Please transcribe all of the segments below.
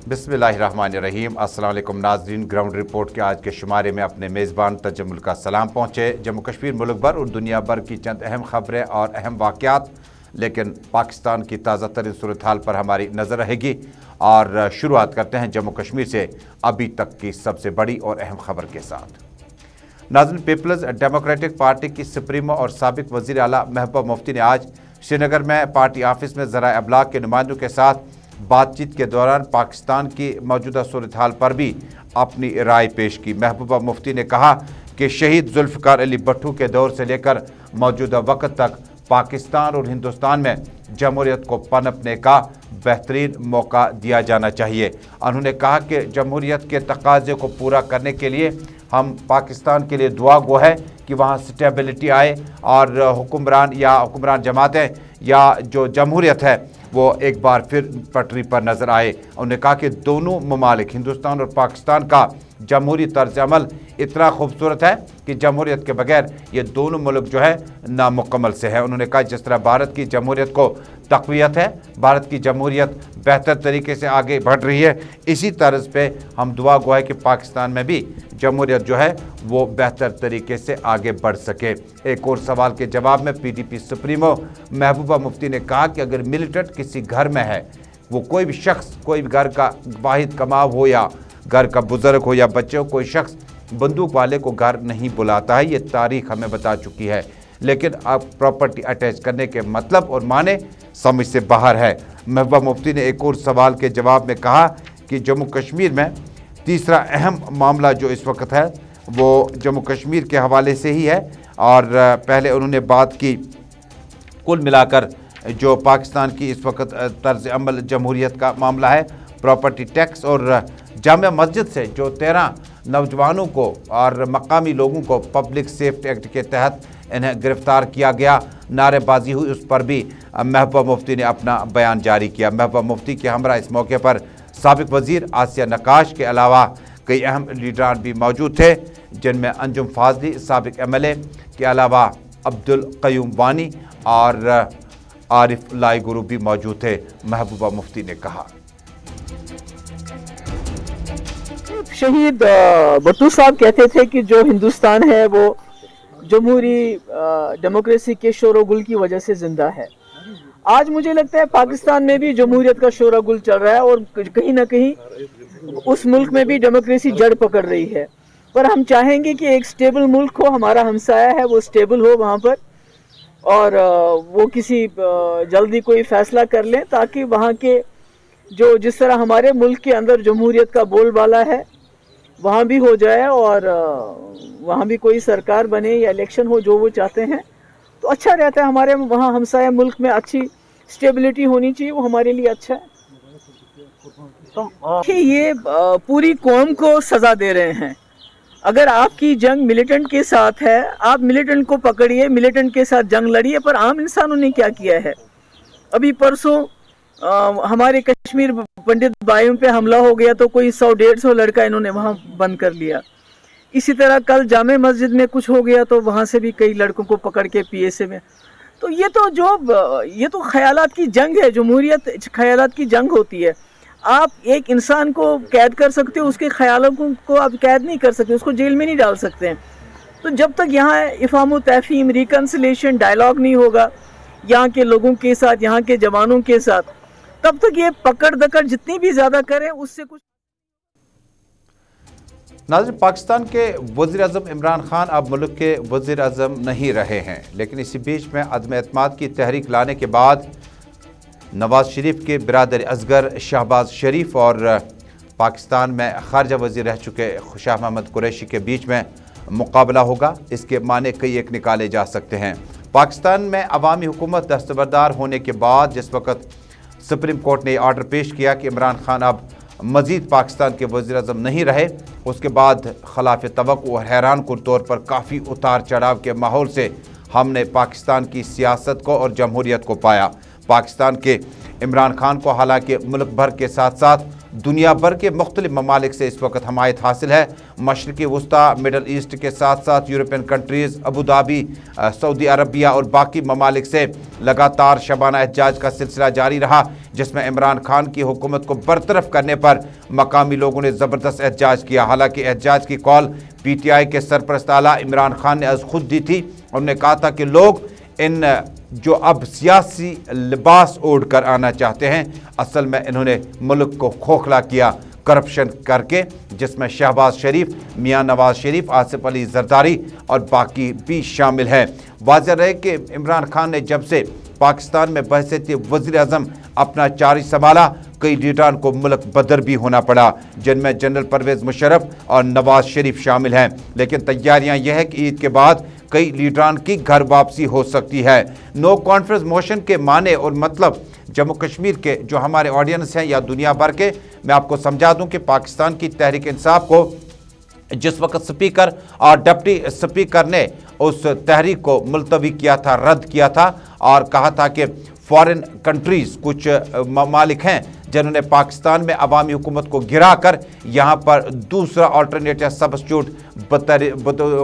बिस्मिल्लाहिर्रहमानिर्रहीम। अस्सलाम वालेकुम नाज़रीन, ग्राउंड रिपोर्ट के आज के शुमारे में अपने मेज़बान तजम्मुल का सलाम पहुँचे। जम्मू कश्मीर मुल्क भर और दुनिया भर की चंद अहम खबरें और अहम वाक़यात, लेकिन पाकिस्तान की ताज़ा तरीन सूरत हाल पर हमारी नज़र रहेगी। और शुरुआत करते हैं जम्मू कश्मीर से अभी तक की सबसे बड़ी और अहम खबर के साथ। नाज़रीन, पीपल्स डेमोक्रेटिक पार्टी की सुप्रीमो और साबिक वज़ीर आला महबूबा मुफ्ती ने आज श्रीनगर में पार्टी ऑफिस में ज़राए अबलाग के नुमाइंदों के साथ बातचीत के दौरान पाकिस्तान की मौजूदा सूरत हाल पर भी अपनी राय पेश की। महबूबा मुफ्ती ने कहा कि शहीद जुल्फ़िकार अली भट्टू के दौर से लेकर मौजूदा वक़्त तक पाकिस्तान और हिंदुस्तान में जमहूरियत को पनपने का बेहतरीन मौका दिया जाना चाहिए। उन्होंने कहा कि जमहूरियत के तकाज़े को पूरा करने के लिए हम पाकिस्तान के लिए दुआ गो है कि वहाँ स्टेबिलिटी आए और हुक्मरान जमातें या जो जमहूरियत है वो एक बार फिर पटरी पर नज़र आए। उन्होंने कहा कि दोनों ममालिक हिंदुस्तान और पाकिस्तान का जमहूरी तर्ज अमल इतना खूबसूरत है कि जमहूरियत के बगैर ये दोनों मुल्क जो है नामुकम्मल से है। उन्होंने कहा जिस तरह भारत की जमहूरियत को तक़वियत है, भारत की जमहूरियत बेहतर तरीके से आगे बढ़ रही है, इसी तर्ज पे हम दुआ गो है कि पाकिस्तान में भी जमहूरियत जो है वो बेहतर तरीके से आगे बढ़ सके। एक और सवाल के जवाब में PDP सुप्रीमो महबूबा मुफ्ती ने कहा कि अगर मिलिटेंट किसी घर में है, वो कोई भी शख्स, कोई भी घर का वाहिद कमाव हो या घर का बुजुर्ग हो या बच्चे हो, कोई शख्स बंदूक वाले को घर नहीं बुलाता है। ये तारीख हमें बता चुकी है। लेकिन अब प्रॉपर्टी अटैच करने के मतलब और माने समझ से बाहर है। महबूबा मुफ्ती ने एक और सवाल के जवाब में कहा कि जम्मू कश्मीर में तीसरा अहम मामला जो इस वक्त है वो जम्मू कश्मीर के हवाले से ही है। और पहले उन्होंने बात की कुल मिलाकर जो पाकिस्तान की इस वक्त तर्ज अमल जमहूरियत का मामला है, प्रॉपर्टी टैक्स और जामिया मस्जिद से जो 13 नौजवानों को और मकामी लोगों को पब्लिक सेफ्टी एक्ट के तहत इन्हें गिरफ्तार किया गया, नारेबाजी हुई, उस पर भी महबूबा मुफ्ती ने अपना बयान जारी किया। महबूबा मुफ्ती के हमरा इस मौके पर साबिक वज़ीर आसिया नक्काश के अलावा कई अहम लीडरान भी मौजूद थे, जिनमें अंजुम फाजली साबिक MLA के अलावा अब्दुल क़य्यूम वानी और आरिफ लाई गुरु भी मौजूद थे। महबूबा मुफ्ती ने कहा, शहीद भट्टू साहब कहते थे कि जो हिंदुस्तान है वो जमहूरी डेमोक्रेसी के शोर गुल की वजह से जिंदा है। आज मुझे लगता है पाकिस्तान में भी जमहूरियत का शोर गुल चल रहा है और कहीं ना कहीं उस मुल्क में भी डेमोक्रेसी जड़ पकड़ रही है। पर हम चाहेंगे कि एक स्टेबल मुल्क हो, हमारा हमसाया है वो स्टेबल हो वहाँ पर, और वो किसी जल्दी कोई फैसला कर लें ताकि वहाँ के जो जिस तरह हमारे मुल्क के अंदर जमहूरियत का बोलबाला है वहाँ भी हो जाए और वहाँ भी कोई सरकार बने या इलेक्शन हो, जो वो चाहते हैं तो अच्छा रहता है। हमारे वहाँ हमसाया मुल्क में अच्छी स्टेबिलिटी होनी चाहिए, वो हमारे लिए अच्छा है। तो ये पूरी कौम को सज़ा दे रहे हैं। अगर आपकी जंग मिलिटेंट के साथ है, आप मिलिटेंट को पकड़िए, मिलिटेंट के साथ जंग लड़िए, पर आम इंसानों ने क्या किया है? अभी परसों हमारे कश्मीर पंडित भाइयों पे हमला हो गया तो कोई 100-150 लड़का इन्होंने वहाँ बंद कर लिया। इसी तरह कल जामे मस्जिद में कुछ हो गया तो वहाँ से भी कई लड़कों को पकड़ के PSA में। तो ये तो ख्यालात की जंग है। जमहूरियत ख्यालात की जंग होती है। आप एक इंसान को कैद कर सकते हो, उसके ख्यालों को आप कैद नहीं कर सकते, उसको जेल में नहीं डाल सकते हैं। तो जब तक यहाँ इफ़ाम तफ़हीम, रिकन्सिलेशन, डायलॉग नहीं होगा यहाँ के लोगों के साथ, यहाँ के जवानों के साथ, तब तक ये पकड़ दकड़ जितनी भी ज़्यादा करें उससे कुछ। नाज़रीन, पाकिस्तान के वज़ीर आज़म इमरान खान अब मुल्क के वज़ीर आज़म नहीं रहे हैं, लेकिन इसी बीच में अदम एतमाद की तहरीक लाने के बाद नवाज़ शरीफ के बिरादर असगर शहबाज शरीफ और पाकिस्तान में खारजा वज़ीर रह चुके शाह महमूद कुरैशी के बीच में मुकाबला होगा। इसके माने कई एक निकाले जा सकते हैं। पाकिस्तान में अवामी हुकूमत दस्तबरदार होने के बाद जिस वक़्त सुप्रीम कोर्ट ने आर्डर पेश किया कि इमरान खान अब मज़ीद पाकिस्तान के वज़ीर आज़म नहीं रहे, उसके बाद खिलाफ तवक्कुह और हैरानकुन तौर पर काफ़ी उतार चढ़ाव के माहौल से हमने पाकिस्तान की सियासत को और जमहूरियत को पाया। पाकिस्तान के इमरान खान को हालांकि मुल्क भर के साथ साथ दुनिया भर के मुख्तलिफ ममालिक से इस वक्त हमायत हासिल है। मशरक़ी वस्ता, मिडल ईस्ट के साथ साथ European countries, Abu Dhabi, Saudi Arabia और बाकी ममालिक से लगातार शबाना एहतजाज का सिलसिला जारी रहा, जिसमें इमरान खान की हुकूमत को बरतरफ करने पर मकामी लोगों ने ज़बरदस्त एहतजाज किया। हालांकि एहतजाज की कॉल PTI के सरपरस्त आला इमरान खान ने आज खुद दी थी। उन्होंने कहा था कि लोग इन जो अब सियासी लिबास ओढ़ कर आना चाहते हैं, असल में इन्होंने मुल्क को खोखला किया करप्शन करके, जिसमें शहबाज शरीफ, मियां नवाज शरीफ, आसिफ अली जरदारी और बाकी भी शामिल हैं। वाज़ेह रहे कि इमरान खान ने जब से पाकिस्तान में बहैसियत वज़ीर आज़म अपना चार्ज संभाला, कई लीडरान को मुल्क बदर भी होना पड़ा, जिनमें जनरल परवेज़ मुशर्रफ और नवाज शरीफ शामिल हैं। लेकिन तैयारियां यह है कि ईद के बाद कई लीडरान की घर वापसी हो सकती है। नो कॉन्फ्रेंस मोशन के माने और मतलब जम्मू कश्मीर के जो हमारे ऑडियंस हैं या दुनिया भर के, मैं आपको समझा दूं कि पाकिस्तान की तहरीक इंसाफ को जिस वक्त स्पीकर और डिप्टी स्पीकर ने उस तहरीक को मुलतवी किया था, रद्द किया था और कहा था कि फॉरेन कंट्रीज़, कुछ ममालिक हैं जिन्होंने पाकिस्तान में अवामी हुकूमत को गिरा कर यहाँ पर दूसरा अल्टरनेट या सब्स्टिट्यूट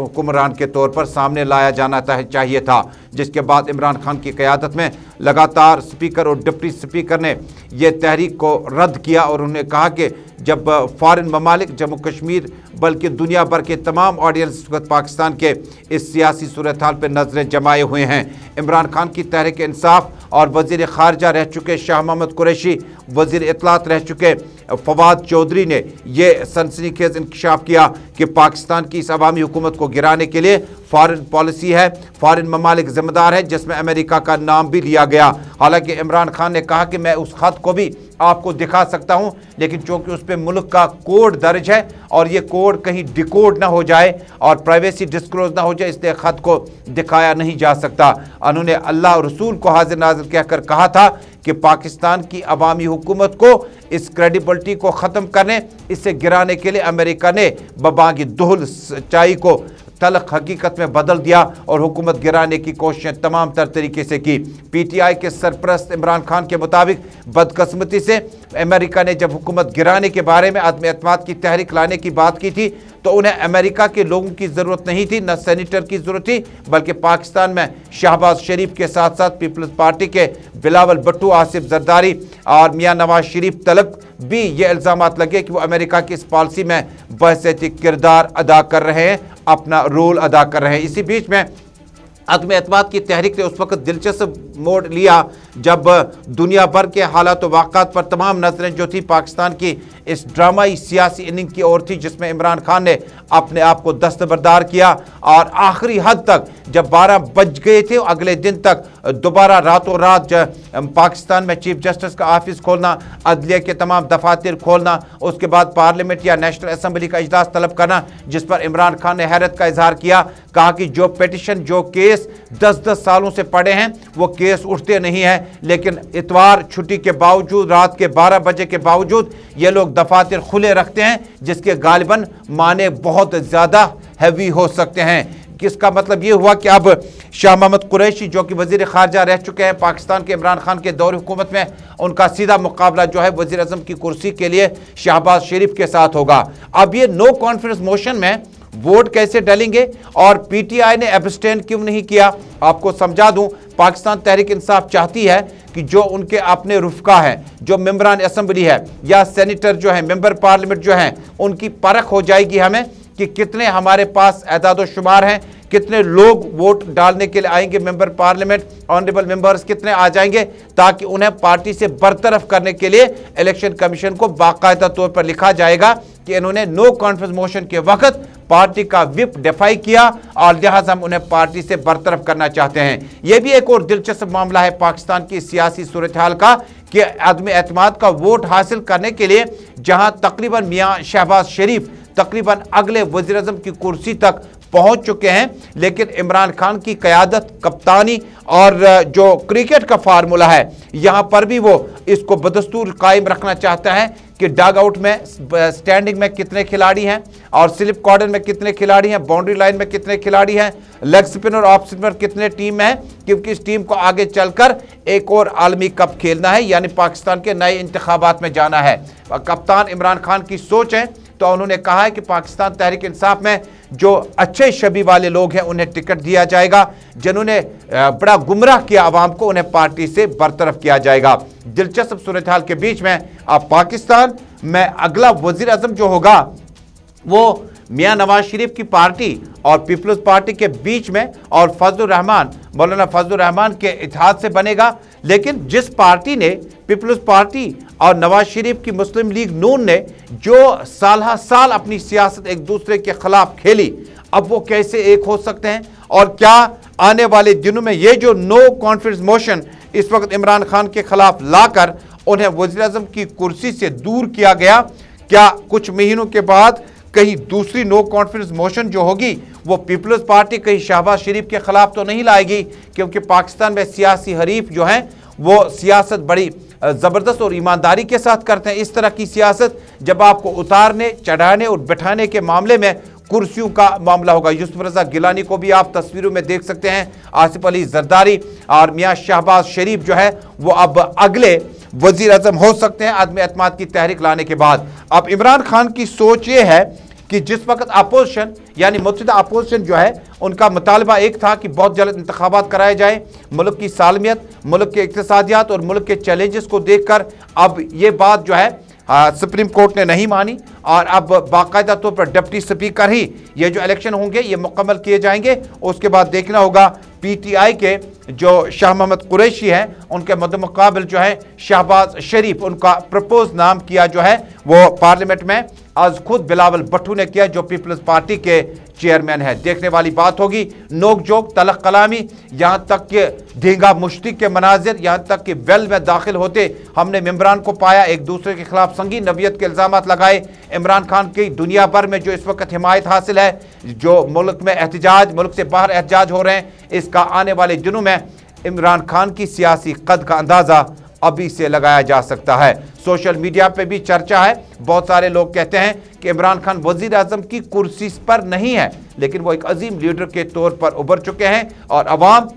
हुक्मरान के तौर पर सामने लाया जाना चाहिए था, जिसके बाद इमरान खान की क़यादत में लगातार स्पीकर और डिप्टी स्पीकर ने यह तहरीक को रद्द किया और उन्होंने कहा कि जब फॉरेन ममालिक, जम्मू कश्मीर बल्कि दुनिया भर के तमाम ऑडियंस इस वक्त पाकिस्तान के इस सियासी सूरत हाल पर नजरें जमाए हुए हैं। इमरान खान की तहरीक इंसाफ और वज़ीर ख़ारजा रह चुके शाह महमूद कुरैशी, वज़ीर इत्तलात रह चुके फवाद चौधरी ने यह सनसनीखेज़ इंकशाफ किया कि पाकिस्तान की इस अवामी हुकूमत को गिराने के लिए फॉरेन पॉलिसी है, फॉरेन ममालिक ज़िम्मेदार है, जिसमें अमेरिका का नाम भी लिया गया। हालांकि इमरान खान ने कहा कि मैं उस ख़त को भी आपको दिखा सकता हूं, लेकिन चूंकि उस पर मुल्क का कोड दर्ज है और ये कोड कहीं डिकोड ना हो जाए और प्राइवेसी डिस्क्लोज ना हो जाए, इसलिए ख़त को दिखाया नहीं जा सकता। उन्होंने अल्लाह और रसूल को हाजिर नाजिर कहकर कहा था कि पाकिस्तान की अवामी हुकूमत को इस क्रेडिबिलिटी को ख़त्म करने, इसे गिराने के लिए अमेरिका ने बबागी दुहल सच्चाई को तलख हकीकत में बदल दिया और हुकूमत गिराने की कोशिशें तमाम तर तरीके से की। PTI के सरपरस्त इमरान खान के मुताबिक बदकिस्मती से अमेरिका ने जब हुकूमत गिराने के बारे में आदम एतमाद की तहरीक लाने की बात की थी तो उन्हें अमेरिका के लोगों की ज़रूरत नहीं थी, न सेनेटर की ज़रूरत थी, बल्कि पाकिस्तान में शहबाज शरीफ के साथ साथ पीपल्स पार्टी के बिलावल भुट्टो, आसिफ जरदारी और मियां नवाज शरीफ तलक भी ये इल्ज़ामात लगे कि वो अमेरिका की इस पॉलिसी में बहैसियती किरदार अदा कर रहे हैं, अपना रोल अदा कर रहे हैं। इसी बीच में अदम एतमाद की तहरीक ने उस वक्त दिलचस्प मोड़ लिया जब दुनिया भर के हालात व वाक़ात पर तमाम नजरें जो थी पाकिस्तान की इस ड्रामाई सियासी इनिंग की ओर थी, जिसमें इमरान खान ने अपने आप को दस्तबरदार किया और आखिरी हद तक जब 12 बज गए थे अगले दिन तक दोबारा रातों रात पाकिस्तान में चीफ जस्टिस का ऑफिस खोलना, अदलिया के तमाम दफातर खोलना, उसके बाद पार्लियामेंट या नेशनल असम्बली का इजलास तलब करना, जिस पर इमरान खान ने हैरत का इजहार किया। कहा कि जो पिटिशन, जो केस 10-10 सालों से पड़े हैं वो केस उठते नहीं हैं, लेकिन इतवार छुट्टी के बावजूद, रात के 12 बजे के बावजूद ये लोग दफातर खुले रखते हैं, जिसके गालिबन माने बहुत ज़्यादा हैवी हो सकते हैं। इसका मतलब ये हुआ कि अब शाह महमूद कुरैशी जो कि वज़ीर ख़ारजा रह चुके हैं पाकिस्तान के इमरान खान के दौर हुकूमत में, उनका सीधा मुकाबला जो है वज़ीर आज़म की कुर्सी के लिए शहबाज शरीफ के साथ होगा। अब ये नो कॉन्फ्रेंस मोशन में वोट कैसे डलेंगे और PTI ने एब्सटेन क्यों नहीं किया, आपको समझा दूं। पाकिस्तान तहरीक इंसाफ चाहती है कि जो उनके अपने रुफ़का हैं, जो मेंबरान असम्बली है या सेनेटर जो है, मेंबर पार्लियामेंट जो हैं, उनकी परख हो जाएगी हमें कि कितने हमारे पास एदाद शुमार हैं, कितने लोग वोट डालने के लिए आएंगे, मेंबर पार्लियामेंट, ऑनरेबल मेंबर्स कितने आ जाएंगे, ताकि उन्हें पार्टी से बरतरफ करने के लिए इलेक्शन कमीशन को बाकायदा तौर पर लिखा जाएगा कि इन्होंने नो कॉन्फ्रेंस मोशन के वक्त पार्टी का विप डिफाई किया और लिहाजा हम उन्हें पार्टी से बरतरफ करना चाहते हैं। यह भी एक और दिलचस्प मामला है पाकिस्तान की सियासी सूरत हाल का कि अदम एतमाद का वोट हासिल करने के लिए जहां तकरीबन मियां शहबाज शरीफ तकरीबन अगले वज़ीर आज़म की कुर्सी तक पहुंच चुके हैं, लेकिन इमरान खान की क़यादत, कप्तानी और जो क्रिकेट का फार्मूला है, यहाँ पर भी वो इसको बदस्तूर कायम रखना चाहता है कि डग आउट में, स्टैंडिंग में कितने खिलाड़ी हैं और स्लिप कॉर्नर में कितने खिलाड़ी हैं, बाउंड्री लाइन में कितने खिलाड़ी हैं, लेग स्पिनर और ऑफ स्पिनर कितने टीम में हैं, क्योंकि इस टीम को आगे चलकर एक और आलमी कप खेलना है, यानी पाकिस्तान के नए इंतखाबात में जाना है। कप्तान इमरान खान की सोच है, तो उन्होंने कहा है कि पाकिस्तान तहरीक इंसाफ में जो अच्छे शबी वाले लोग हैं उन्हें टिकट दिया जाएगा, जिन्होंने बड़ा गुमराह किया आवाम को उन्हें पार्टी से बरतरफ किया जाएगा। दिलचस्प सूरत हाल के बीच में अब पाकिस्तान में अगला वजीर आजम जो होगा वो मियां नवाज शरीफ की पार्टी और पीपल्स पार्टी के बीच में और मौलाना फजलुर रहमान के इत्तेहाद से बनेगा। लेकिन जिस पार्टी ने, पीपल्स पार्टी और नवाज शरीफ की मुस्लिम लीग नून ने जो साल अपनी सियासत एक दूसरे के खिलाफ खेली, अब वो कैसे एक हो सकते हैं? और क्या आने वाले दिनों में ये जो नो कॉन्फिडेंस मोशन इस वक्त इमरान खान के खिलाफ लाकर उन्हें वज़ीर आज़म की कुर्सी से दूर किया गया, क्या कुछ महीनों के बाद कहीं दूसरी नो कॉन्फिडेंस मोशन जो होगी वो पीपल्स पार्टी कहीं शहबाज शरीफ के खिलाफ तो नहीं लाएगी? क्योंकि पाकिस्तान में सियासी हरीफ जो हैं वो सियासत बड़ी ज़बरदस्त और ईमानदारी के साथ करते हैं। इस तरह की सियासत जब आपको उतारने, चढ़ाने और बिठाने के मामले में कुर्सियों का मामला होगा। यूसुफ रज़ा गिलानी को भी आप तस्वीरों में देख सकते हैं, आसिफ अली जरदारी और मियां शहबाज शरीफ जो है वो अब अगले वजीर आज़म हो सकते हैं आदमी एतमाद की तहरीक लाने के बाद। अब इमरान खान की सोच ये है कि जिस वक्त अपोजिशन यानी मुत्तहिदा अपोजिशन जो है उनका मुतालबा एक था कि बहुत जल्द इंतखाबात कराए जाए, मुल्क की सालमियत, मुल्क के इक्तिसादियात और मुल्क के चैलेंजेस को देखकर अब ये बात जो है सुप्रीम कोर्ट ने नहीं मानी और अब बाकायदा तौर पर डिप्टी स्पीकर ही ये जो इलेक्शन होंगे ये मुकम्मल किए जाएंगे। उसके बाद देखना होगा पीटीआई के जो शाह मोहम्मद कुरैशी हैं उनके मद्देमुकाबिल जो है शहबाज शरीफ, उनका प्रपोज नाम किया जो है वो पार्लियामेंट में आज खुद बिलावल भट्टू ने किया जो पीपल्स पार्टी के चेयरमैन है। देखने वाली बात होगी, नोक जोक, तलख कलामी, यहाँ तक कि धींगा मुश्ती के मनाजिर, यहाँ तक कि वेल में दाखिल होते हमने मेम्बरान को पाया एक दूसरे के खिलाफ संगीन नवियत के इल्ज़ामात लगाए। इमरान खान की दुनिया भर में जो इस वक्त हिमायत हासिल है, जो मुल्क में एहतजाज, मुल्क से बाहर एहतजाज हो रहे हैं, इसका आने वाले दिनों में इमरान खान की सियासी कद का अंदाज़ा अभी से लगाया जा सकता है। सोशल मीडिया पे भी चर्चा है, बहुत सारे लोग कहते हैं कि इमरान खान वजीर आजम की कुर्सी पर नहीं है, लेकिन वो एक अजीम लीडर के तौर पर उभर चुके हैं और अवाम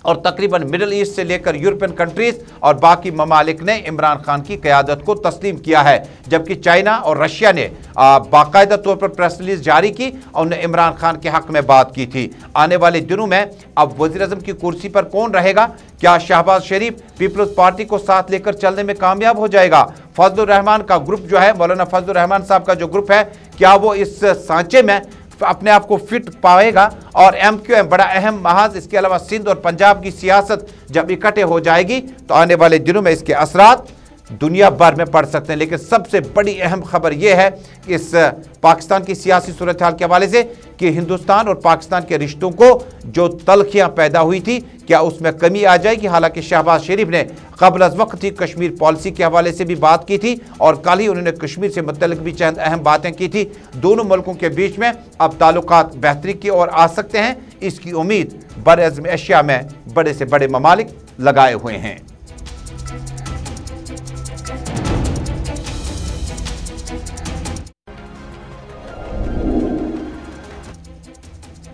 और तकरीबन मिडिल ईस्ट से लेकर यूरोपियन कंट्रीज और बाकी ममालिक ने इमरान खान की क़यादत को तस्लीम किया है। जबकि चाइना और रशिया ने बाकायदा तौर पर प्रेस रिलीज जारी की और उन्होंने इमरान खान के हक़ में बात की थी। आने वाले दिनों में अब वज़ीर आज़म की कुर्सी पर कौन रहेगा? क्या शहबाज शरीफ पीपल्स पार्टी को साथ लेकर चलने में कामयाब हो जाएगा? फजलुर रहमान का ग्रुप जो है, मौलाना फजलुर रहमान साहब का जो ग्रुप है, क्या वो इस सांचे में अपने आप को फिट पाएगा? और MQM बड़ा अहम महाज, इसके अलावा सिंध और पंजाब की सियासत जब इकट्ठे हो जाएगी तो आने वाले दिनों में इसके असरात दुनिया भर में पड़ सकते हैं। लेकिन सबसे बड़ी अहम खबर यह है कि इस पाकिस्तान की सियासी सूरत हाल के हवाले से कि हिंदुस्तान और पाकिस्तान के रिश्तों को जो तलखियां पैदा हुई थी, क्या उसमें कमी आ जाएगी? हालांकि शहबाज शरीफ ने क़ब्ल अज़ वक्त ही कश्मीर पॉलिसी के हवाले से भी बात की थी और कल ही उन्होंने कश्मीर से मुतल्लिक़ भी चंद अहम बातें की थी। दोनों मुल्कों के बीच में अब ताल्लुकात बेहतरी की ओर आ सकते हैं, इसकी उम्मीद बर-ए-आज़म एशिया में बड़े से बड़े ममालिक लगाए हुए हैं।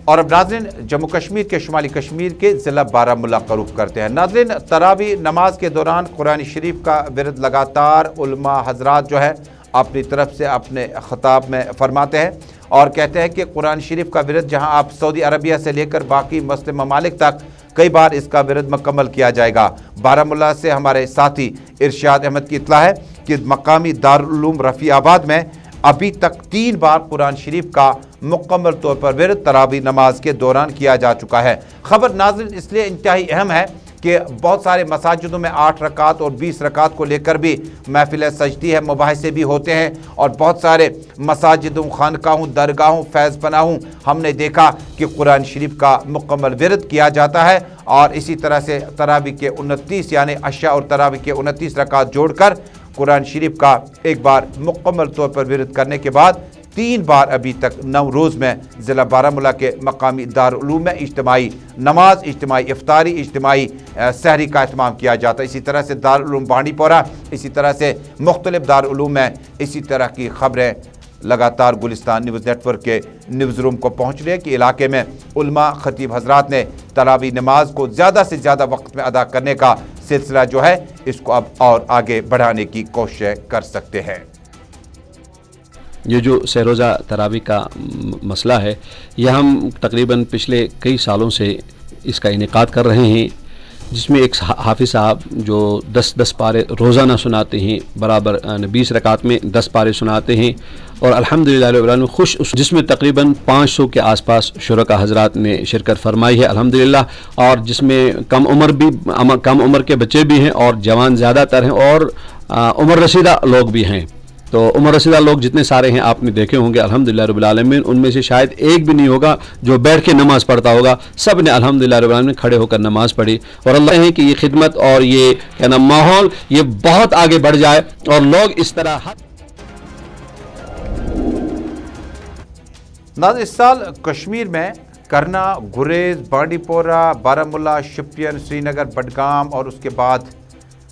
और अब नाज़रीन जम्मू कश्मीर के शुमाली कश्मीर के ज़िला बारामुल्ला का रुख करते हैं। नाज़रीन तरावी नमाज के दौरान कुरान शरीफ का विरद लगातार उलमा हजरात जो है अपनी तरफ से अपने ख़िताब में फरमाते हैं और कहते हैं कि कुरान शरीफ का विरद जहां आप सऊदी अरबिया से लेकर बाकी मुस्लिम ममालिक तक कई बार इसका विरद मुकम्मल किया जाएगा। बारामुल्ला से हमारे साथी इरशाद अहमद की इत्तला है कि मकामी दारुल उलूम रफ़ीआबाद में अभी तक 3 बार कुरान शरीफ का मुकम्मल तौर पर विरद तरावी नमाज के दौरान किया जा चुका है। खबर नाज़रीन इसलिए इंतहाई अहम है कि बहुत सारे मसाजिदों में 8 रकात और 20 रकात को लेकर भी महफिल सजदी है, मुबाहिसे भी होते हैं और बहुत सारे मसाजिदों, खानकाहों, दरगाहों, फैज़ पनाहों हमने देखा कि कुरान शरीफ का मुकम्मल विरद किया जाता है। और इसी तरह से तरावी के 29 यानी अशा और तरावी के 29 रकात जोड़कर कुरान शरीफ का एक बार मुकम्मल तौर पर विरद करने के बाद 3 बार अभी तक नवरोज़ में ज़िला बारामूला के मकामी दारुल-उलूम में इज्तिमाई नमाज, इज्तिमाई इफ्तारी, इज्तिमाई सहरी का एहतमाम किया जाता है। इसी तरह से दारुल-उलूम बांडीपोरा, इसी तरह से मुख्तलिफ दारुल-उलूम में इसी तरह की खबरें लगातार गुलिस्तान न्यूज़ नेटवर्क के न्यूज़ रूम को पहुँच रही है कि इलाके में उलमा खतीब हजरात ने तरावी नमाज को ज़्यादा से ज़्यादा वक्त में अदा करने का सिलसिला जो है इसको अब और आगे बढ़ाने की कोशिश कर सकते हैं। ये जो सहरोज़ा तरावी का मसला है, यह हम तकरीबन पिछले कई सालों से इसका इनेकाद कर रहे हैं, जिसमें एक हाफिज़ साहब जो 10-10 पारे रोज़ाना सुनाते हैं, बराबर 20 रकात में 10 पारे सुनाते हैं और अल्हम्दुलिल्लाह रब्बिल आलमीन खुश, जिसमें तकरीबन 500 के आसपास शुरका हजरात ने शिरकत फरमाई है अल्हम्दुलिल्लाह, और जिसमें कम उम्र के बच्चे भी हैं और जवान ज़्यादातर हैं और उम्र रसीदा लोग भी हैं। तो उम्र रसीदा लोग जितने सारे हैं आपने देखे होंगे अल्हम्दुलिल्लाह रब्बिल आलमीन, उनमें से शायद एक भी नहीं होगा जो बैठ के नमाज़ पढ़ता होगा। सब ने अल्हम्दुलिल्लाह रब्बिल आलमीन खड़े होकर नमाज़ पढ़ी और अल्लाह है कि ये खिदमत और ये कहना माहौल ये बहुत आगे बढ़ जाए और लोग इस तरह। नाज़रीन, इस साल कश्मीर में करना, गुरेज, बांडीपोरा, बारामूला, शोपियान, श्रीनगर, बडगाम और उसके बाद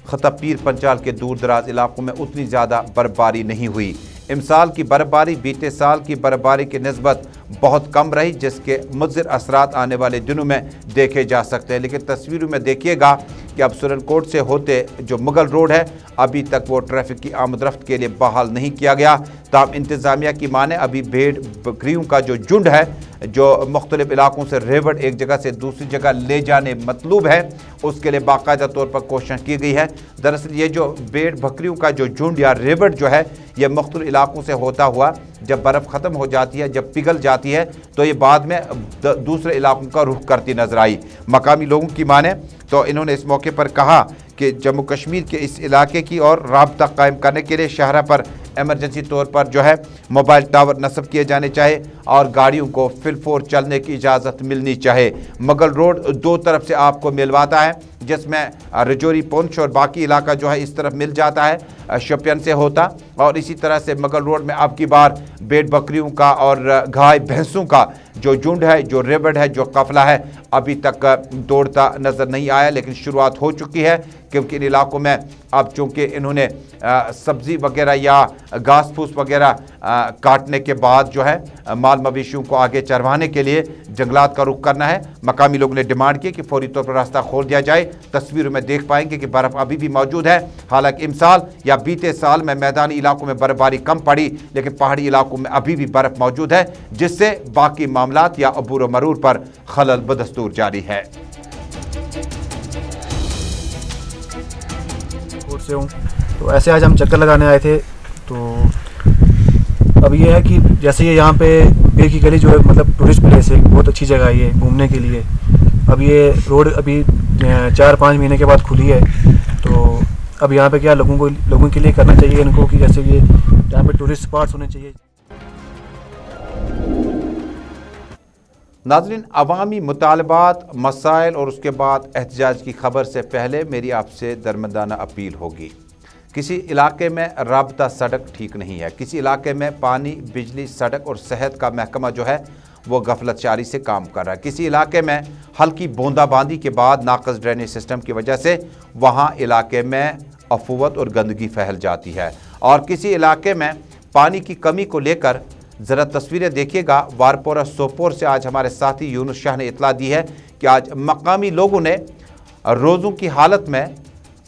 खता पीर पंचाल के दूर दराज इलाकों में उतनी ज़्यादा बर्फबारी नहीं हुई। इमसाल की बर्फबारी बीते साल की बर्फबारी की निस्बत बहुत कम रही, जिसके मुज़िर असरात आने वाले दिनों में देखे जा सकते हैं। लेकिन तस्वीरों में देखिएगा कि अब सुरनकोट से होते जो मुगल रोड है अभी तक वो ट्रैफिक की आमद रफ्त के लिए बहाल नहीं किया गया। ताहम इंतज़ामिया की माने अभी भेड़ बकरियों का जो झुंड है जो मुख्तलिफ इलाकों से रेवड़ एक जगह से दूसरी जगह ले जाने मतलूब है, उसके लिए बाकायदा तौर पर कोशिश की गई है। दरअसल ये जो भेड़ बकरियों का जो झुंड या रेवड़ जो है ये मुख्तलिफ इलाकों से होता हुआ जब बर्फ़ ख़त्म हो जाती है, जब पिघल जाती है तो ये बाद में दूसरे इलाकों का रुख करती नजर आई। मकामी लोगों की माने तो इन्होंने इस मौके पर कहा कि जम्मू कश्मीर के इस इलाके की और राब्ता कायम करने के लिए शहरा पर एमरजेंसी तौर पर जो है मोबाइल टावर नस्ब किए जाने चाहिए और गाड़ियों को फिलफोर चलने की इजाज़त मिलनी चाहिए। मुगल रोड 2 तरफ से आपको मिलवाता है, जिसमें रजौरी, पुंछ और बाकी इलाका जो है इस तरफ मिल जाता है शोपियान से होता, और इसी तरह से मुगल रोड में अब की बार भेड़ बकरियों का और गाय भैंसों का जो झुंड है, जो रेवड़ है, जो काफिला है अभी तक दौड़ता नज़र नहीं आया, लेकिन शुरुआत हो चुकी है क्योंकि इन इलाकों में अब चूँकि इन्होंने सब्ज़ी वगैरह या घास फूस वगैरह काटने के बाद जो है माल मवेशियों को आगे चरवाने के लिए जंगलात का रुख करना है। मकामी लोगों ने डिमांड की कि फौरी तौर पर रास्ता खोल दिया जाए। तस्वीरों में देख पाएंगे कि बर्फ़ अभी भी मौजूद है। हालांकि इमसाल या बीते साल में मैदानी इलाकों में बर्फबारी कम पड़ी, लेकिन पहाड़ी इलाकों में अभी भी बर्फ़ मौजूद है, जिससे बाकी मामलात या अबूर व मरूर पर खलल बदस्तूर जारी है। से हूँ तो ऐसे आज हम चक्कर लगाने आए थे। तो अब ये है कि जैसे ये यहाँ पे पीर की गली जो है मतलब टूरिस्ट प्लेस है, बहुत अच्छी जगह है ये घूमने के लिए। अब ये रोड अभी 4-5 महीने के बाद खुली है, तो अब यहाँ पे क्या लोगों के लिए करना चाहिए इनको कि जैसे ये यहाँ पे टूरिस्ट स्पॉट्स होने चाहिए। नाज़रीन, अवामी मुतालबात, मसाइल और उसके बाद एहतजाज की खबर से पहले मेरी आपसे दरमदाना अपील होगी। किसी इलाके में राब्ता सड़क ठीक नहीं है, किसी इलाके में पानी, बिजली, सड़क और सेहत का महकमा जो है वो गफलतशारी से काम कर रहा है, किसी इलाके में हल्की बूंदाबांदी के बाद नाक़िस ड्रेनेज सिस्टम की वजह से वहाँ इलाके में अफूवत और गंदगी फैल जाती है, और किसी इलाके में पानी की कमी को लेकर ज़रा तस्वीरें देखिएगा। वारपोरा सोपोर से आज हमारे साथी यूनुस शाह ने इतला दी है कि आज मकामी लोगों ने रोज़ों की हालत में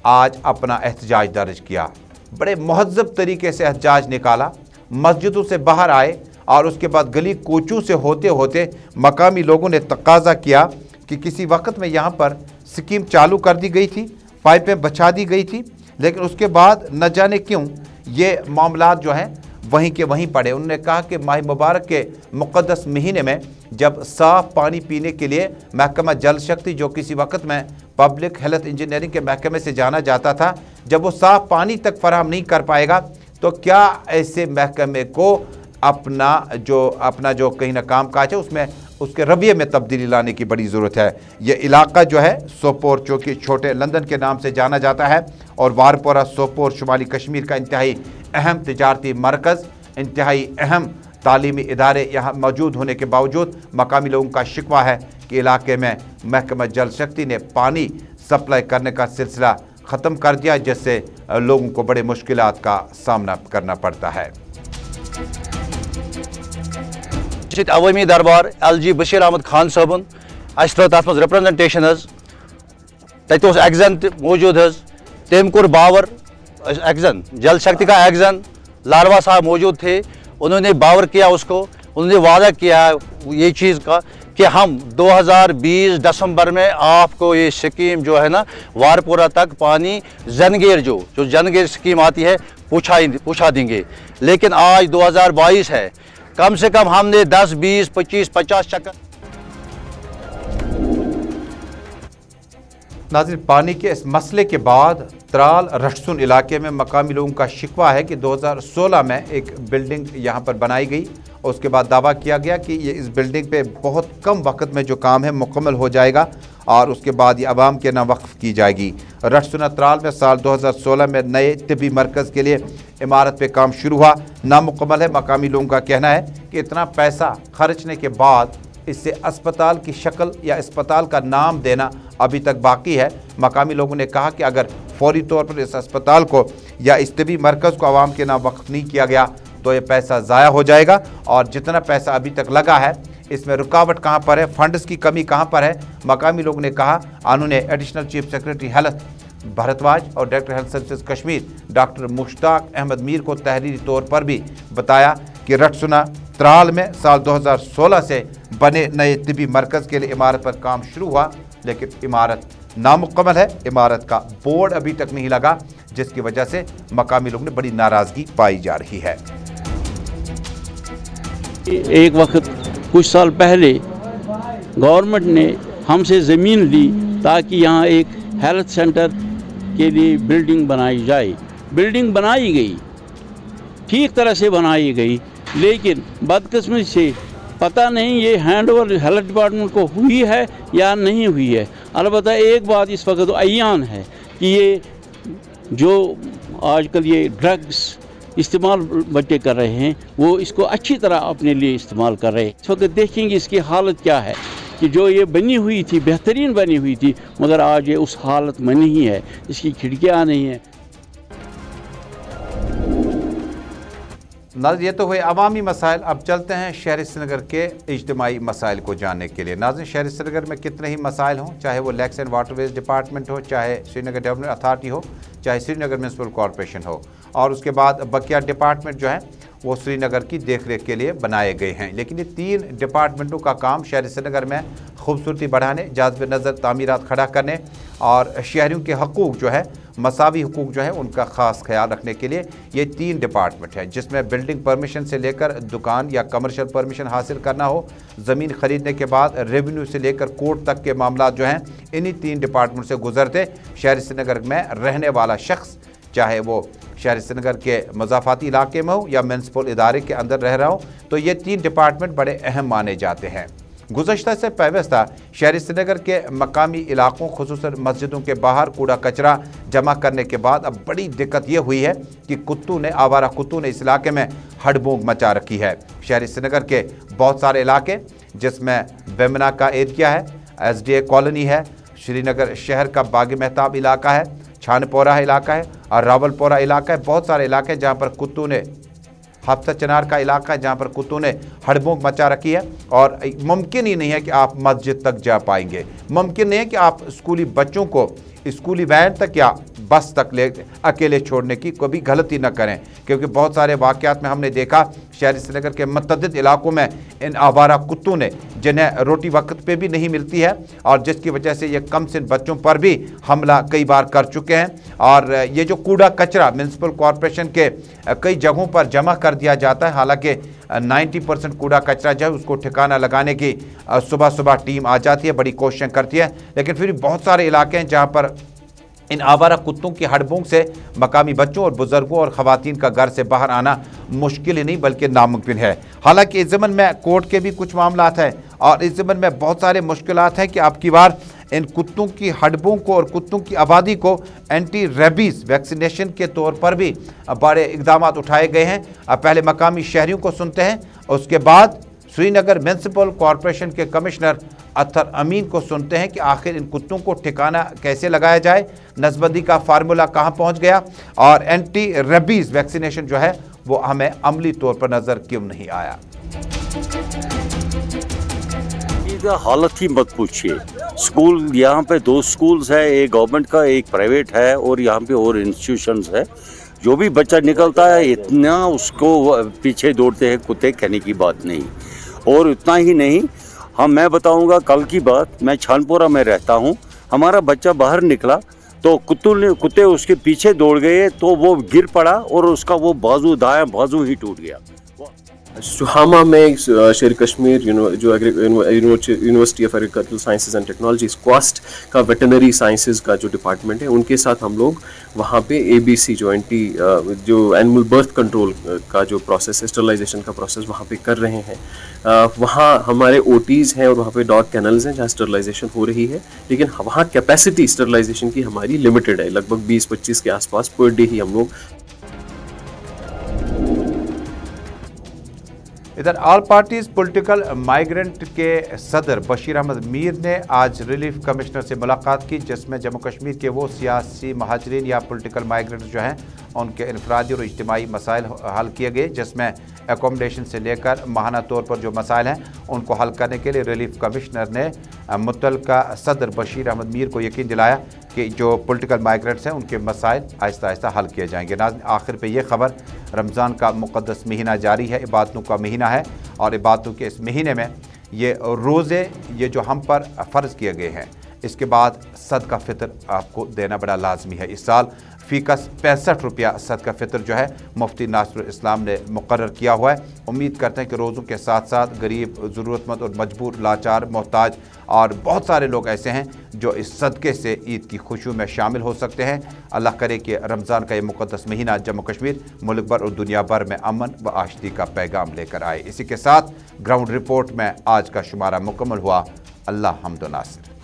आज अपना एहतजाज दर्ज किया। बड़े महज़्ज़ब तरीके से एहतजाज निकाला, मस्जिदों से बाहर आए और उसके बाद गली कोचों से होते होते मकामी लोगों ने तकाजा किया कि किसी वक्त में यहाँ पर स्कीम चालू कर दी गई थी, पाइपें बछा दी गई थी, लेकिन उसके बाद न जाने क्यों ये मामलात जो हैं वहीं के वहीं पड़े। उन्होंने कहा कि माह मुबारक के मुक़द्दस महीने में जब साफ़ पानी पीने के लिए महकमा जल शक्ति, जो किसी वक्त में पब्लिक हेल्थ इंजीनियरिंग के महकमे से जाना जाता था, जब वो साफ़ पानी तक फराहम नहीं कर पाएगा तो क्या ऐसे महकमे को अपना जो कहीं ना काम काज है उसमें उसके रवैये में तब्दीली लाने की बड़ी ज़रूरत है। ये इलाका जो है सोपोर, जो कि छोटे लंदन के नाम से जाना जाता है, और वारपोरा सोपोर शुमाली कश्मीर का इंतहाई अहम तिजारती मरकज़, इंतहाई अहम तालीमी इदारे यहाँ मौजूद होने के बावजूद मकामी लोगों का शिकवा है कि इलाके में महकमा जल शक्ति ने पानी सप्लाई करने का सिलसिला ख़त्म कर दिया, जिससे लोगों को बड़े मुश्किलात का सामना करना पड़ता है। अवामी दरबार LG बशीर अहमद खान साहबन तथ मज रिप्रेजेंटेशन तत एग्जन मौजूद तम कोर बावर एग्जन जल शक्ति का एग्जन लाडवा साहब मौजूद थे। उन्होंने बावर किया उसको, उन्होंने वादा किया ये चीज़ का कि हम 2020 दिसंबर में आपको ये स्कीम जो है ना वारपुरा तक पानी जनगेर जो जनगेर स्कीम आती है पूछा देंगे। लेकिन आज 2022 है, कम से कम हमने 10, 20, 25, 50 चक्कर। नाज़रीन, पानी के इस मसले के बाद त्राल रटसुन इलाके में मकामी लोगों का शिकवा है कि 2016 में एक बिल्डिंग यहाँ पर बनाई गई। उसके बाद दावा किया गया कि ये इस बिल्डिंग पे बहुत कम वक्त में जो काम है मुकम्मल हो जाएगा और उसके बाद ये आवाम के नाम वक्फ की जाएगी। रटसुन त्राल में साल 2016 में नए तिब्बी मरकज़ के लिए इमारत पे काम शुरू हुआ, नामुकम्मल है। मकामी लोगों का कहना है कि इतना पैसा खर्चने के बाद इससे अस्पताल की शक्ल या अस्पताल का नाम देना अभी तक बाकी है। मकामी लोगों ने कहा कि अगर फौरी तौर पर इस अस्पताल को या इस तिब्बी मरकज़ को आवाम के नाम वक्फ नहीं किया गया तो ये पैसा ज़ाया हो जाएगा और जितना पैसा अभी तक लगा है इसमें रुकावट कहाँ पर है, फंड्स की कमी कहाँ पर है। मकामी लोगों ने कहा। उन्होंने additional chief secretary health Bhardwaj और director health services Kashmir doctor Mushtaq Ahmad Mir को तहरीरी तौर पर भी बताया कि रटसुना त्राल में साल 2016 से बने नए तिब्बी मरकज़ के लिए इमारत पर काम शुरू हुआ, लेकिन इमारत नामुकम्मल है। इमारत का बोर्ड अभी तक नहीं लगा, जिसकी वजह से मकामी लोगों ने बड़ी नाराज़गी पाई जा रही है। एक वक्त कुछ साल पहले गवर्नमेंट ने हमसे ज़मीन ली ताकि यहाँ एक हेल्थ सेंटर के लिए बिल्डिंग बनाई जाए। बिल्डिंग बनाई गई, ठीक तरह से बनाई गई, लेकिन बदकिस्मती से पता नहीं ये हैंड ओवर हेल्थ डिपार्टमेंट को हुई है या नहीं हुई है। अलबत्ता एक बात इस वक्त अयान है कि ये जो आजकल ये ड्रग्स इस्तेमाल बच्चे कर रहे हैं वो इसको अच्छी तरह अपने लिए इस्तेमाल कर रहे हैं। इस वक्त देखेंगे इसकी हालत क्या है कि जो ये बनी हुई थी, बेहतरीन बनी हुई थी, मगर आज ये उस हालत में नहीं है, इसकी खिड़कियाँ नहीं हैं। नाज़रीन, ये तो हुए अवामी मसाइल। अब चलते हैं शहर श्रीनगर के इज्तिमाई मसाइल को जानने के लिए। नाज़रीन, शहर श्रीनगर में कितने ही मसाइल हों, चाहे वो लैक्स एंड वाटरवेज डिपार्टमेंट हो, चाहे श्रीनगर डेवलपमेंट अथॉरिटी हो, चाहे श्रीनगर म्यूनसिपल कॉरपोरेशन हो, और उसके बाद बकिया डिपार्टमेंट जो है वो श्रीनगर की देखरेख के लिए बनाए गए हैं। लेकिन ये तीन डिपार्टमेंटों का काम शहर श्रीनगर में खूबसूरती बढ़ाने, जाज़िब नज़र तामीरात खड़ा करने और शहरियों के हकूक़ जो है, मसावी हकूक़ जो है, उनका ख़ास ख्याल रखने के लिए ये तीन डिपार्टमेंट है, जिसमें बिल्डिंग परमिशन से लेकर दुकान या कमर्शियल परमिशन हासिल करना हो, ज़मीन ख़रीदने के बाद रेवेन्यू से लेकर कोर्ट तक के मामला जो हैं इन्हीं तीन डिपार्टमेंट से गुजरते शहर श्रीनगर में रहने वाला शख्स, चाहे वो शहर श्रीनगर के मज़ाफ़ाती इलाके में हो या म्यूनसिपल इदारे के अंदर रह रहा हो, तो ये तीन डिपार्टमेंट बड़े अहम माने जाते हैं। गुज़श्ता से पैवस्ता शहर श्रीनगर के मकामी इलाकों खुसूसन मस्जिदों के बाहर कूड़ा कचरा जमा करने के बाद अब बड़ी दिक्कत ये हुई है कि आवारा कुत्तों ने इस इलाके में हड़बोंग मचा रखी है। शहर श्रीनगर के बहुत सारे इलाके, जिसमें बेमना का एरिया है, SDA कॉलोनी है, श्रीनगर शहर का बागी महताब इलाका है, छानपोरा इलाका है और रावलपोरा इलाका है, बहुत सारे इलाके जहाँ पर कुत्तों ने, हफ्ता चनार का इलाका है जहाँ पर कुत्तों ने हड़बोंग मचा रखी है और मुमकिन ही नहीं है कि आप मस्जिद तक जा पाएंगे, मुमकिन नहीं है कि आप स्कूली बच्चों को स्कूली वैन तक या बस तक ले अकेले छोड़ने की कभी गलती न करें, क्योंकि बहुत सारे वाक़यात में हमने देखा शहर श्रीनगर के मुतअद्दिद इलाकों में इन आवारा कुत्तों ने, जिन्हें रोटी वक्त पे भी नहीं मिलती है और जिसकी वजह से ये कम सिन बच्चों पर भी हमला कई बार कर चुके हैं। और ये जो कूड़ा कचरा म्यूनसिपल कॉरपोरेशन के कई जगहों पर जमा कर दिया जाता है, हालांकि 90% कूड़ा कचरा जो है उसको ठिकाना लगाने की सुबह सुबह टीम आ जाती है, बड़ी कोशिशें करती है, लेकिन फिर बहुत सारे इलाके हैं जहाँ पर इन आवारा कुत्तों की हड़बोंग से मकामी बच्चों और बुजुर्गों और ख़वातीन का घर से बाहर आना मुश्किल ही नहीं बल्कि नामुमकिन है। हालांकि इस ज़मन में कोर्ट के भी कुछ मामलात हैं और इस ज़मन में बहुत सारे मुश्किलात हैं कि आपकी बार इन कुत्तों की हड़बोंग को और कुत्तों की आबादी को एंटी रेबीज़ वैक्सीनेशन के तौर पर भी बड़े इक़दाम उठाए गए हैं। अब पहले मकामी शहरियों को सुनते हैं उसके बाद श्रीनगर म्यूनसिपल कॉरपोरेशन के कमिश्नर अत्तर अमीन को सुनते हैं कि आखिर इन कुत्तों को ठिकाना कैसे लगाया जाए, नसबंदी का फार्मूला कहां पहुंच गया और एंटी रेबीज वैक्सीनेशन जो है वो हमें अमली तौर पर नजर क्यों नहीं आया। हालत ही मत पूछिए। स्कूल यहाँ पे 2 स्कूल्स है, एक गवर्नमेंट का एक प्राइवेट है और यहाँ पे और इंस्टीट्यूशंस है। जो भी बच्चा निकलता है इतना उसको पीछे दौड़ते हैं कुत्ते, कहने की बात नहीं। और इतना ही नहीं, मैं बताऊंगा कल की बात। मैं छानपुरा में रहता हूँ, हमारा बच्चा बाहर निकला तो कुत्ते उसके पीछे दौड़ गए तो वो गिर पड़ा और उसका वो बाजू, दायां बाजू ही टूट गया। सुहामा में शेर कश्मीर जो university of agricultural sciences and technology quest का वेटनरी साइंसेज का जो डिपार्टमेंट है उनके साथ हम लोग वहाँ पे ABC जो एनिमल बर्थ कंट्रोल का जो प्रोसेस है, स्टरलाइजेशन का प्रोसेस वहाँ पे कर रहे हैं। वहाँ हमारे OTs हैं और वहाँ पे डॉग कैनल्स हैं जहाँ स्टरलाइजेशन हो रही है, लेकिन वहाँ कैपेसिटी स्टरलाइजेशन की हमारी लिमिटेड है। लगभग 20-25 के आसपास पर डे ही हम लोग। इधर ऑल पार्टीज पॉलिटिकल माइग्रेंट के सदर बशीर अहमद मीर ने आज रिलीफ कमिश्नर से मुलाकात की, जिसमें जम्मू कश्मीर के वो सियासी महाजरीन या पॉलिटिकल माइग्रेंट जो हैं उनके इनफरादी और इज्तिमाई मसाइल हल किए गए, जिसमें एकोमोडेशन से लेकर माहाना तौर पर जो मसाइल हैं उनको हल करने के लिए रिलीफ कमिश्नर ने मुतल्लिका सदर बशीर अहमद मीर को यकीन दिलाया कि जो पॉलिटिकल माइग्रेंट्स हैं उनके मसाइल आहिस्ता आहिस्ता हल किए जाएंगे। नाज़रीन, आखिर पे ये खबर, रमज़ान का मुक़द्दस महीना जारी है, इबादतों का महीना है और इबादतों के इस महीने में ये रोज़े ये जो हम पर फ़र्ज़ किए गए हैं, इसके बाद सदका फ़ितर आपको देना बड़ा लाजमी है। इस साल फ़ीकस 65 रुपया सदका फ़ितर जो है मुफ्ती नासिरुल इस्लाम ने मुकर्रर किया हुआ है। उम्मीद करते हैं कि रोज़ों के साथ साथ गरीब, ज़रूरतमंद और मजबूर, लाचार, मोहताज और बहुत सारे लोग ऐसे हैं जो इस सदक़े से ईद की खुशियों में शामिल हो सकते हैं। अल्लाह करे कि रमज़ान का ये मुक़द्दस महीना जम्मू कश्मीर, मुल्क भर और दुनिया भर में अमन व आशती का पैगाम लेकर आए। इसी के साथ ग्राउंड रिपोर्ट में आज का शुमारा मुकम्मल हुआ। अल्लाह हम्द व नासिर।